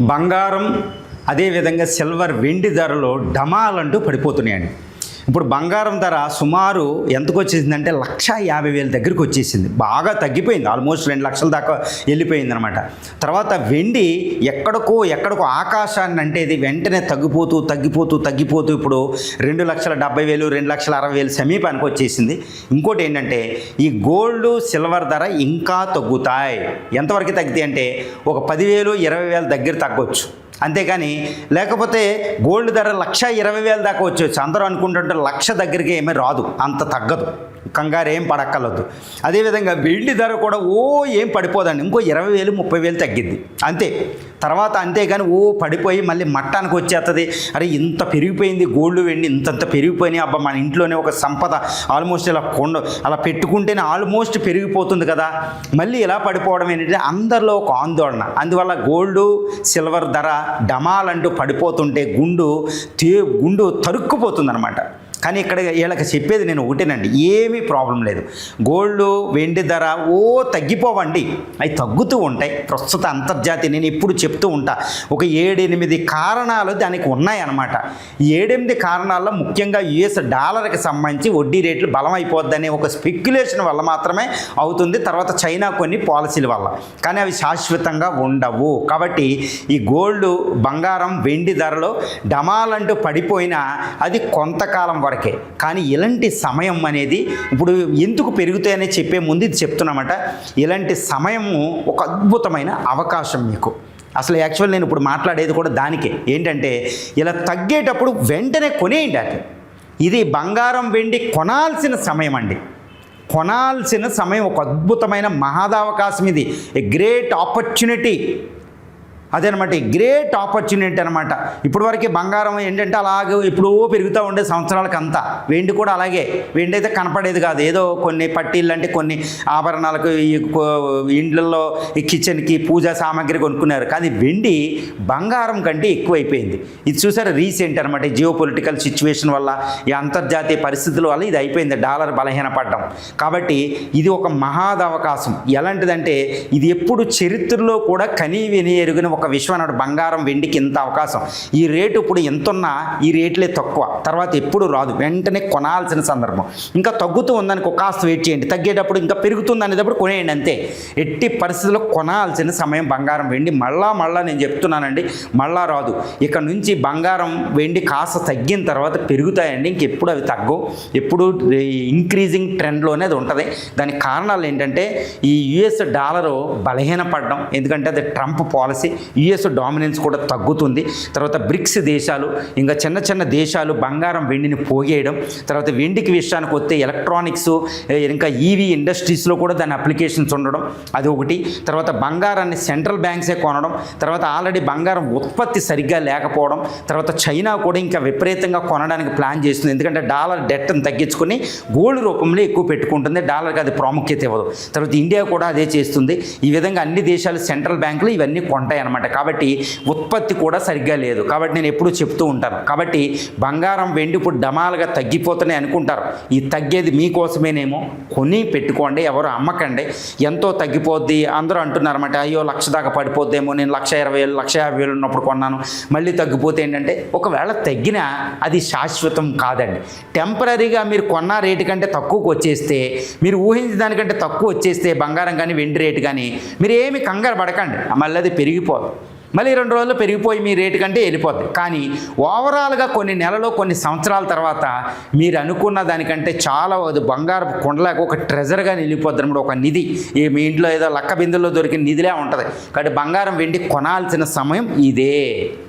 బంగారం అదేవిధంగా సిల్వర్ వెండి ధరలు డమాలంటూ పడిపోతున్నాయండి. ఇప్పుడు బంగారం ధర సుమారు ఎంతకు వచ్చేసిందంటే 1,50,000 దగ్గరికి వచ్చేసింది. బాగా తగ్గిపోయింది, ఆల్మోస్ట్ 2 లక్షల దాకా వెళ్ళిపోయింది అనమాట. తర్వాత వెండి ఎక్కడికో ఆకాశాన్ని అంటే ఇది వెంటనే తగ్గిపోతూ ఇప్పుడు 2,70,000 2,60,000 సమీపానికి వచ్చేసింది. ఇంకోటి ఏంటంటే ఈ గోల్డ్ సిల్వర్ ధర ఇంకా తగ్గుతాయి. ఎంతవరకు తగ్గుతాయి అంటే ఒక 10,000 20,000 దగ్గర తగ్గొచ్చు, అంతేకాని లేకపోతే గోల్డ్ ధర 1,20,000 దాకా వచ్చేవచ్చు. అందరూ అనుకుంటుంటే 1,00,000 దగ్గరికి ఏమీ రాదు, అంత తగ్గదు, కంగారు ఏం పడక్కర్లేదు. అదేవిధంగా వెండి ధర కూడా ఏం పడిపోదండి, ఇంకో 20,000 30,000 తగ్గిద్ది అంతే. తర్వాత అంతేగాని పడిపోయి మళ్ళీ మట్టానికి వచ్చేస్తుంది. అరే ఇంత పెరిగిపోయింది గోల్డ్ వెండి, ఇంతంత పెరిగిపోయినాయి, అబ్బా మన ఇంట్లోనే ఒక సంపద ఆల్మోస్ట్ ఇలా అలా పెట్టుకుంటేనే ఆల్మోస్ట్ పెరిగిపోతుంది కదా, మళ్ళీ ఇలా పడిపోవడం ఏంటంటే అందరిలో ఒక ఆందోళన. అందువల్ల గోల్డ్ సిల్వర్ ధర డమాలంటూ పడిపోతుంటే గుండు తరుక్కుపోతుంది అనమాట. కానీ ఇక్కడ వీళ్ళకి చెప్పేది నేను ఒకటేనండి, ఏమీ ప్రాబ్లం లేదు. గోల్డ్ వెండి ధర తగ్గిపోవండి, అవి తగ్గుతూ ఉంటాయి. ప్రస్తుత అంతర్జాతీయ నేను ఎప్పుడు చెప్తూ ఉంటా, ఒక 7-8 కారణాలు దానికి ఉన్నాయన్నమాట. ఈ 7-8 కారణాల్లో ముఖ్యంగా యుఎస్ డాలర్కి సంబంధించి వడ్డీ రేట్లు బలమైపోద్దనే ఒక స్పెక్యులేషన్ వల్ల మాత్రమే అవుతుంది. తర్వాత చైనా కొన్ని పాలసీల వల్ల, కానీ అవి శాశ్వతంగా ఉండవు. కాబట్టి ఈ గోల్డ్ బంగారం వెండి ధరలో డమాలంటూ పడిపోయినా అది కొంతకాలం వరకే. కానీ ఇలాంటి సమయం అనేది ఇప్పుడు ఎందుకు పెరుగుతాయని చెప్పే ముందు ఇది చెప్తున్నామట. ఇలాంటి సమయము ఒక అద్భుతమైన అవకాశం మీకు. అసలు యాక్చువల్ నేను ఇప్పుడు మాట్లాడేది కూడా దానికే. ఏంటంటే ఇలా తగ్గేటప్పుడు వెంటనే కొనేయండి. అది ఇది బంగారం వెండి కొనాల్సిన సమయం అండి, కొనాల్సిన సమయం. ఒక అద్భుతమైన మహాదవకాశం ఇది, ఏ గ్రేట్ ఆపర్చునిటీ. అదేనమాట, గ్రేట్ ఆపర్చునిటీ అనమాట. ఇప్పటివరకు బంగారం ఏంటంటే అలాగే ఇప్పుడు పెరుగుతూ ఉండే సంవత్సరాలకు అంతా. వెండి కూడా అలాగే, వెండి అయితే కనపడేది కాదు, ఏదో కొన్ని పట్టీలు అంటే కొన్ని ఆభరణాలకు ఇండ్లలో ఈ కిచెన్కి పూజా సామాగ్రి కొనుక్కున్నారు. కానీ వెండి బంగారం కంటే ఎక్కువైపోయింది. ఇది చూసారు రీసెంట్ అనమాట, జియో పొలిటికల్ సిచ్యువేషన్ వల్ల, ఈ అంతర్జాతీయ పరిస్థితుల వల్ల ఇది అయిపోయింది, డాలర్ బలహీనపడడం. కాబట్టి ఇది ఒక మహాదవకాశం. ఎలాంటిదంటే ఇది ఎప్పుడు చరిత్రలో కూడా కనీ విని ఎరుగిన ఒక విషయం అన్నాడు. బంగారం వెండికి ఇంత అవకాశం, ఈ రేటు ఇప్పుడు ఎంతున్నా ఈ రేట్లే తక్కువ, తర్వాత ఎప్పుడు రాదు, వెంటనే కొనాల్సిన సందర్భం. ఇంకా తగ్గుతూ ఉందనుకో కాస్త వెయిట్ చేయండి, తగ్గేటప్పుడు ఇంకా పెరుగుతుంది అనేటప్పుడు కొనేయండి అంతే. ఎట్టి పరిస్థితుల్లో కొనాల్సిన సమయం బంగారం వెండి. మళ్ళా నేను చెప్తున్నానండి, మళ్ళా రాదు. ఇక నుంచి బంగారం వెండి కాస్త తగ్గిన తర్వాత పెరుగుతాయండి, ఇంకెప్పుడు అవి తగ్గవు, ఎప్పుడు ఇంక్రీజింగ్ ట్రెండ్లోనే అది ఉంటుంది. దానికి కారణాలు ఏంటంటే ఈ యుఎస్ డాలరు బలహీనపడడం, ఎందుకంటే అది ట్రంప్ పాలసీ. యుఎస్ డామినెన్స్ కూడా తగ్గుతుంది. తర్వాత బ్రిక్స్ దేశాలు, ఇంకా చిన్న దేశాలు బంగారం వెండిని పోగేయడం. తర్వాత వెండికి విషయానికి వస్తే ఎలక్ట్రానిక్స్, ఇంకా ఈవీ ఇండస్ట్రీస్లో కూడా దాని అప్లికేషన్స్ ఉండడం, అది ఒకటి. తర్వాత బంగారాన్ని సెంట్రల్ బ్యాంక్సే కొనడం. తర్వాత ఆల్రెడీ బంగారం ఉత్పత్తి సరిగ్గా లేకపోవడం. తర్వాత చైనా కూడా ఇంకా విపరీతంగా కొనడానికి ప్లాన్ చేస్తుంది, ఎందుకంటే డాలర్ డెట్ని తగ్గించుకొని గోల్డ్ రూపంలో ఎక్కువ పెట్టుకుంటుంది, డాలర్కి అది ప్రాముఖ్యత ఇవ్వదు. తర్వాత ఇండియా కూడా అదే చేస్తుంది. ఈ విధంగా అన్ని దేశాలు సెంట్రల్ బ్యాంకులు ఇవన్నీ కొంటాయి అన్నమాట. కాబట్టి ఉత్పత్తి కూడా సరిగ్గా లేదు. కాబట్టి నేను ఎప్పుడూ చెప్తూ ఉంటాను. కాబట్టి బంగారం వెండి ఇప్పుడు డమాలుగా తగ్గిపోతున్నాయి అనుకుంటారు, ఈ తగ్గేది మీకోసమేనేమో, కొని పెట్టుకోండి, ఎవరు అమ్మకండి. ఎంతో తగ్గిపోద్ది అందరూ అంటున్నారు అన్నమాట. అయ్యో 1,00,000 దాకా పడిపోద్దేమో, నేను 1,20,000 1,50,000 ఉన్నప్పుడు కొన్నాను, మళ్ళీ తగ్గిపోతే ఏంటంటే, ఒకవేళ తగ్గినా అది శాశ్వతం కాదండి. టెంపరీగా మీరు కొన్న రేటు కంటే తక్కువకు వచ్చేస్తే, మీరు ఊహించిన దానికంటే తక్కువ వచ్చేస్తే బంగారం కానీ వెండి రేటు కానీ, మీరు ఏమి కంగారు పడకండి, మళ్ళీ అది పెరిగిపోదు. మళ్ళీ 2 రోజుల్లో పెరిగిపోయి మీ రేటు కంటే వెళ్ళిపోద్ది. కానీ ఓవరాల్గా కొన్ని నెలలో కొన్ని సంవత్సరాల తర్వాత మీరు అనుకున్న దానికంటే చాలా బంగారపు కొండలాగా ఒక ట్రెజర్గా నిలిపోద్ది అనమాట, ఒక నిధి. మీ ఇంట్లో ఏదో లక్క బిందుల్లో దొరికిన నిధిలా ఉంటుంది. కాబట్టి బంగారం వెండి కొనాల్సిన సమయం ఇదే.